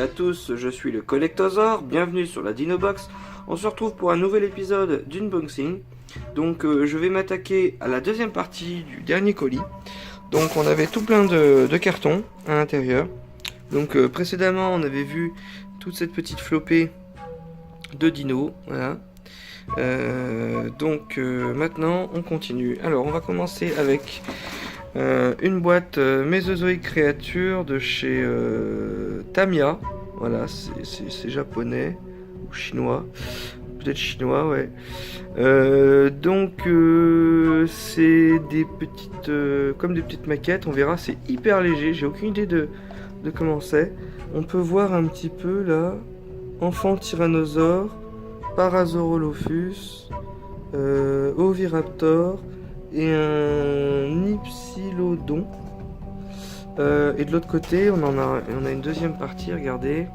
à tous, je suis le Collectosaur, bienvenue sur la Dinobox. On se retrouve pour un nouvel épisode d'unboxing. Donc je vais m'attaquer à la deuxième partie du dernier colis. Donc on avait tout plein de cartons à l'intérieur. Donc précédemment on avait vu toute cette petite flopée de dinos, voilà. Maintenant on continue. Alors on va commencer avec une boîte Mesozoic Creature de chez Tamiya. Voilà, c'est japonais ou chinois, peut-être chinois, ouais. C'est des petites, comme des petites maquettes. On verra, c'est hyper léger. J'ai aucune idée de comment c'est. On peut voir un petit peu là, enfant tyrannosaure, Parasaurolophus, Oviraptor et un Ipsilodon. Et de l'autre côté, on a une deuxième partie, regardez.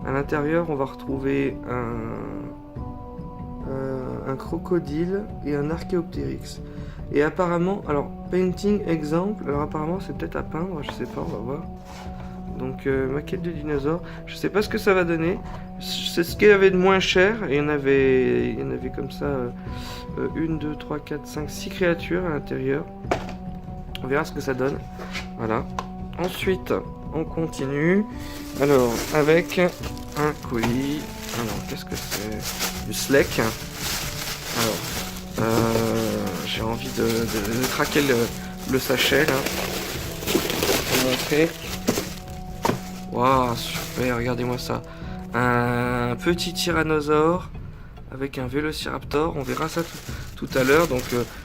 À l'intérieur, on va retrouver un crocodile et un Archaeopteryx. Et apparemment, alors, painting exemple, alors apparemment c'est peut-être à peindre, je sais pas, on va voir. Donc, maquette de dinosaures, je sais pas ce que ça va donner. C'est ce qu'il y avait de moins cher, et il y en avait comme ça 1, 2, 3, 4, 5, 6 créatures à l'intérieur. On verra ce que ça donne. Voilà. Ensuite, on continue. Alors, avec un colis. Alors, qu'est-ce que c'est? Du Sleek. Alors, j'ai envie de craquer le sachet là. Pour montrer. Waouh, super, regardez-moi ça. Un petit tyrannosaure avec un vélociraptor. On verra ça tout à l'heure. Donc,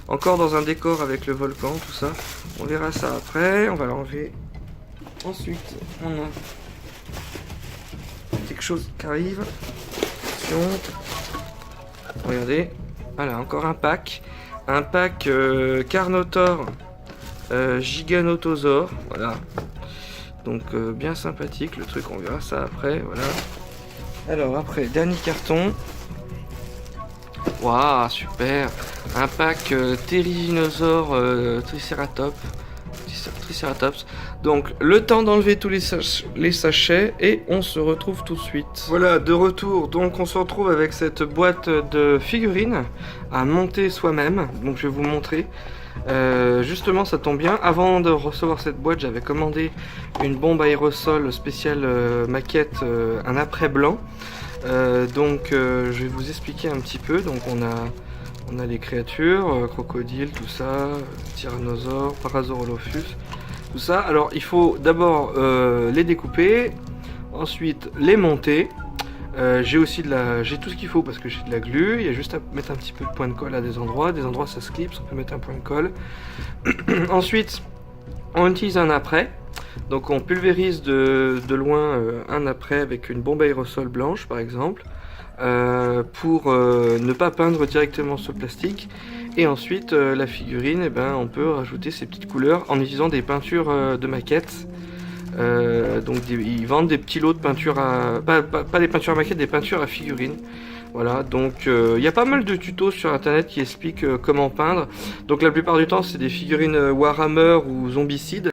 encore dans un décor avec le volcan, tout ça. On verra ça après. On va l'enlever. Ensuite, on a quelque chose qui arrive. Attention. Regardez. Voilà, encore un pack. Un pack Carnotaur Giganotosaure. Voilà. Donc, bien sympathique le truc. On verra ça après. Voilà. Alors, après, dernier carton. Waouh, super. Un pack Therizinosaure Triceratops. Donc le temps d'enlever tous les sachets et on se retrouve tout de suite. Voilà, de retour. Donc on se retrouve avec cette boîte de figurines à monter soi-même. Donc je vais vous montrer. Justement, ça tombe bien. Avant de recevoir cette boîte, j'avais commandé une bombe aérosol spéciale maquette, un après blanc. Je vais vous expliquer un petit peu. Donc on a les créatures, crocodile, tout ça, tyrannosaure, Parasaurolophus, tout ça. Alors il faut d'abord les découper, ensuite les monter. J'ai tout ce qu'il faut parce que j'ai de la glu. Il y a juste à mettre un petit peu de point de colle à des endroits ça se clipse, on peut mettre un point de colle. Ensuite on utilise un après. Donc on pulvérise de loin un après avec une bombe aérosol blanche par exemple. Pour ne pas peindre directement sur le plastique. Et ensuite la figurine, on peut rajouter ces petites couleurs en utilisant des peintures de maquettes. Ils vendent des petits lots de peintures pas des peintures à maquettes, des peintures à figurines. Voilà, donc il y a pas mal de tutos sur internet qui expliquent comment peindre. Donc la plupart du temps c'est des figurines Warhammer ou Zombicide.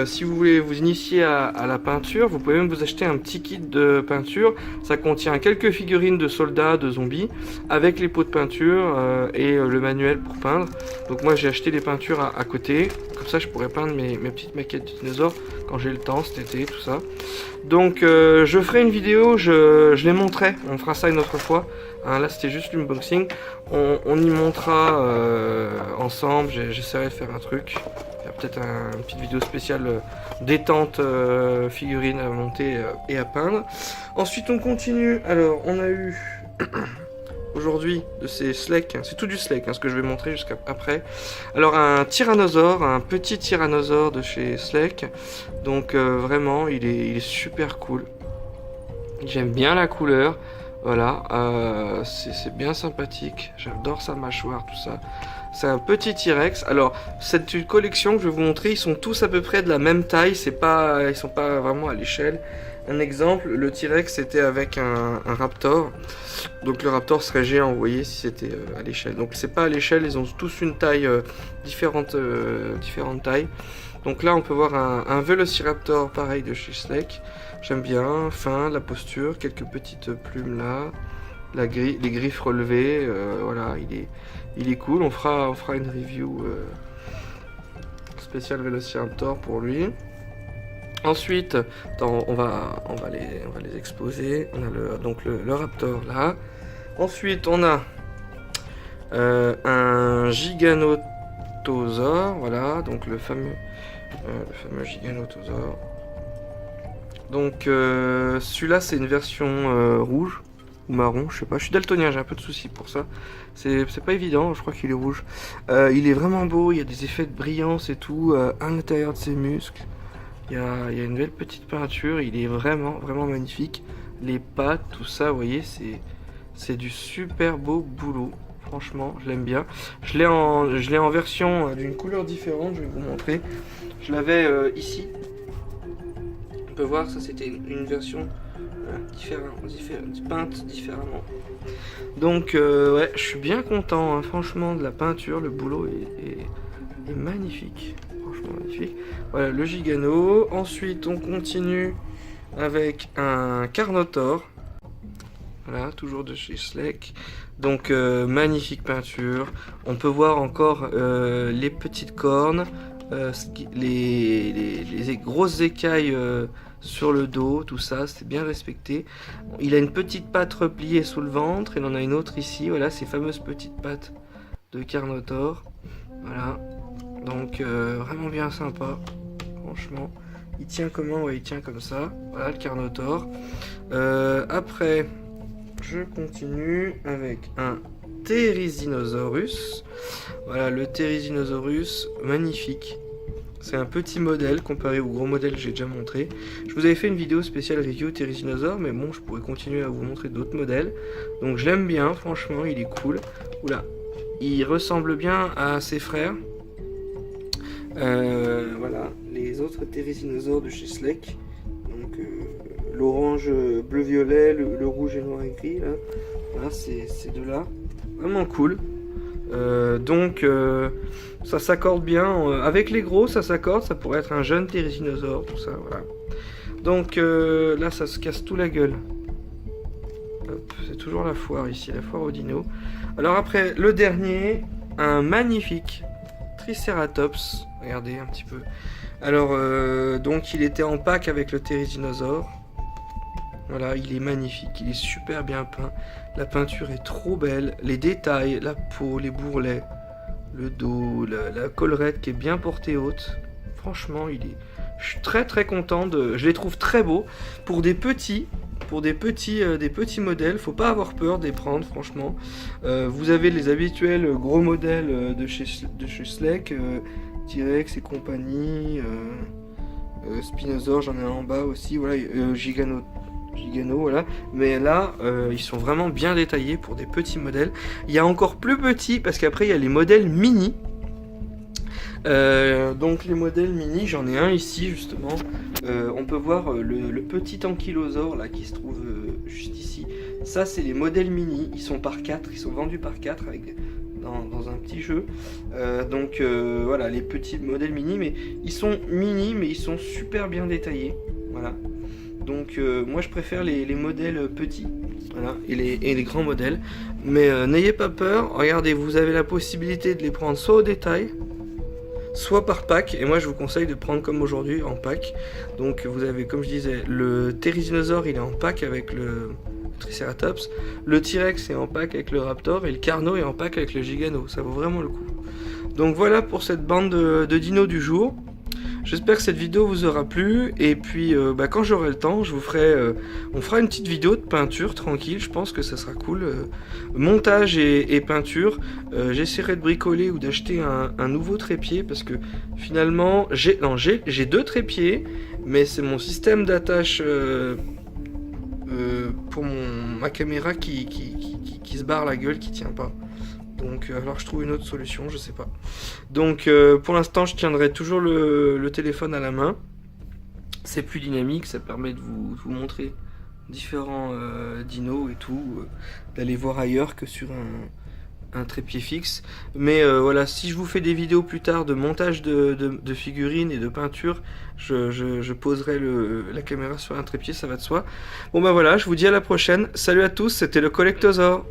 Si vous voulez vous initier à la peinture, vous pouvez même vous acheter un petit kit de peinture. Ça contient quelques figurines de soldats, de zombies, avec les pots de peinture et le manuel pour peindre. Donc moi j'ai acheté les peintures à côté, comme ça je pourrais peindre mes petites maquettes de dinosaures quand j'ai le temps cet été, tout ça. Donc je ferai une vidéo, je les montrerai, on fera ça une autre fois. Hein, là c'était juste l'unboxing, on y montera ensemble, j'essaierai de faire un truc. Peut-être une petite vidéo spéciale détente figurine à monter et à peindre. Ensuite on continue. Alors on a eu aujourd'hui de ces Sleek, c'est tout du Sleek ce que je vais montrer jusqu'à après. Alors un tyrannosaure, un petit tyrannosaure de chez Sleek. Donc vraiment il est super cool. J'aime bien la couleur. Voilà, c'est bien sympathique. J'adore sa mâchoire, tout ça. C'est un petit T-Rex. Alors, cette collection que je vais vous montrer, ils sont tous à peu près de la même taille. Ils sont pas vraiment à l'échelle. Un exemple, le T-Rex c'était avec un Raptor. Donc le Raptor serait géant, vous voyez, si c'était à l'échelle. Donc c'est pas à l'échelle, ils ont tous une taille différentes tailles. Donc là on peut voir un Velociraptor pareil de chez Schleck. J'aime bien, fin, la posture, quelques petites plumes là, les griffes relevées, voilà, il est cool. On fera une review spéciale Velociraptor pour lui. Ensuite, on va les exposer. On a donc le Raptor là. Ensuite, on a un Giganotosaure, voilà, donc le fameux Giganotosaure. Donc celui-là, c'est une version rouge ou marron, je sais pas. Je suis daltonien, j'ai un peu de soucis pour ça. C'est pas évident, je crois qu'il est rouge. Il est vraiment beau, il y a des effets de brillance et tout à l'intérieur de ses muscles. Il y a une belle petite peinture, il est vraiment magnifique. Les pattes, tout ça, vous voyez, c'est du super beau boulot. Franchement, je l'aime bien. Je l'ai en version d'une couleur différente, je vais vous montrer. Je l'avais ici. On peut voir, ça c'était une version peinte différemment. Donc, ouais, je suis bien content, hein, franchement, de la peinture. Le boulot est magnifique. Magnifique. Voilà le Gigano. Ensuite on continue avec un Carnotaur. Voilà, toujours de chez Schleck. Donc magnifique peinture. On peut voir encore les petites cornes, les grosses écailles sur le dos, tout ça, c'est bien respecté. Il a une petite patte repliée sous le ventre. Il en a une autre ici. Voilà, ces fameuses petites pattes de Carnotaur. Voilà. Donc vraiment bien sympa, franchement. Il tient comment? Ouais, il tient comme ça. Voilà le Carnotaur. Après, je continue avec un Therizinosaurus. Voilà le Therizinosaurus, magnifique. C'est un petit modèle comparé au gros modèle que j'ai déjà montré. Je vous avais fait une vidéo spéciale review Therizinosaure, mais bon, je pourrais continuer à vous montrer d'autres modèles. Donc je l'aime bien, franchement, il est cool. Oula, il ressemble bien à ses frères. Voilà, les autres Therizinosaures de chez Schleck. Donc l'orange bleu-violet, le rouge et noir et gris là. Voilà, ces deux-là. Vraiment cool. Donc ça s'accorde bien. Avec les gros, ça s'accorde. Ça pourrait être un jeune Therizinosaure, tout ça, voilà. Donc là, ça se casse tout la gueule. C'est toujours la foire ici, la foire aux dinos. Alors après, le dernier, un magnifique Triceratops. Regardez un petit peu. Alors, donc il était en pack avec le Therizinosaure. Voilà, il est magnifique, il est super bien peint. La peinture est trop belle. Les détails, la peau, les bourrelets, le dos, la collerette qui est bien portée haute. Franchement, je suis très content je les trouve très beaux pour des petits. Pour des petits modèles, faut pas avoir peur de les prendre, franchement. Vous avez les habituels gros modèles de chez Schleck, T-Rex et compagnie, Spinosaur, j'en ai un en bas aussi, voilà, Gigano, voilà. Mais là, ils sont vraiment bien détaillés pour des petits modèles. Il y a encore plus petits, parce qu'après il y a les modèles mini. Donc les modèles mini, j'en ai un ici justement. On peut voir le petit ankylosaure là qui se trouve juste ici. Ça c'est les modèles mini, ils sont par 4, ils sont vendus par 4 dans un petit jeu. Donc voilà les petits modèles mini, mais ils sont mini mais ils sont super bien détaillés. Voilà. Donc moi je préfère les modèles petits, voilà, et les grands modèles. Mais n'ayez pas peur, regardez, vous avez la possibilité de les prendre soit au détail, soit par pack, et moi je vous conseille de prendre comme aujourd'hui en pack. Donc vous avez, comme je disais, le Therizinosaure il est en pack avec le Triceratops, le T-Rex est en pack avec le Raptor, et le Carno est en pack avec le Gigano, ça vaut vraiment le coup. Donc voilà pour cette bande de dinos du jour. J'espère que cette vidéo vous aura plu, et puis quand j'aurai le temps, on fera une petite vidéo de peinture tranquille, je pense que ça sera cool. Montage et peinture, j'essaierai de bricoler ou d'acheter un nouveau trépied, parce que finalement, j'ai 2 trépieds, mais c'est mon système d'attache pour ma caméra qui se barre la gueule, qui tient pas. Donc alors je trouve une autre solution, je sais pas. Donc pour l'instant je tiendrai toujours le téléphone à la main. C'est plus dynamique, ça permet de vous montrer différents dinos et tout, d'aller voir ailleurs que un trépied fixe. Mais voilà, si je vous fais des vidéos plus tard de montage de figurines et de peinture, je poserai la caméra sur un trépied, ça va de soi. Bon bah voilà, je vous dis à la prochaine. Salut à tous, c'était le Collectosaure.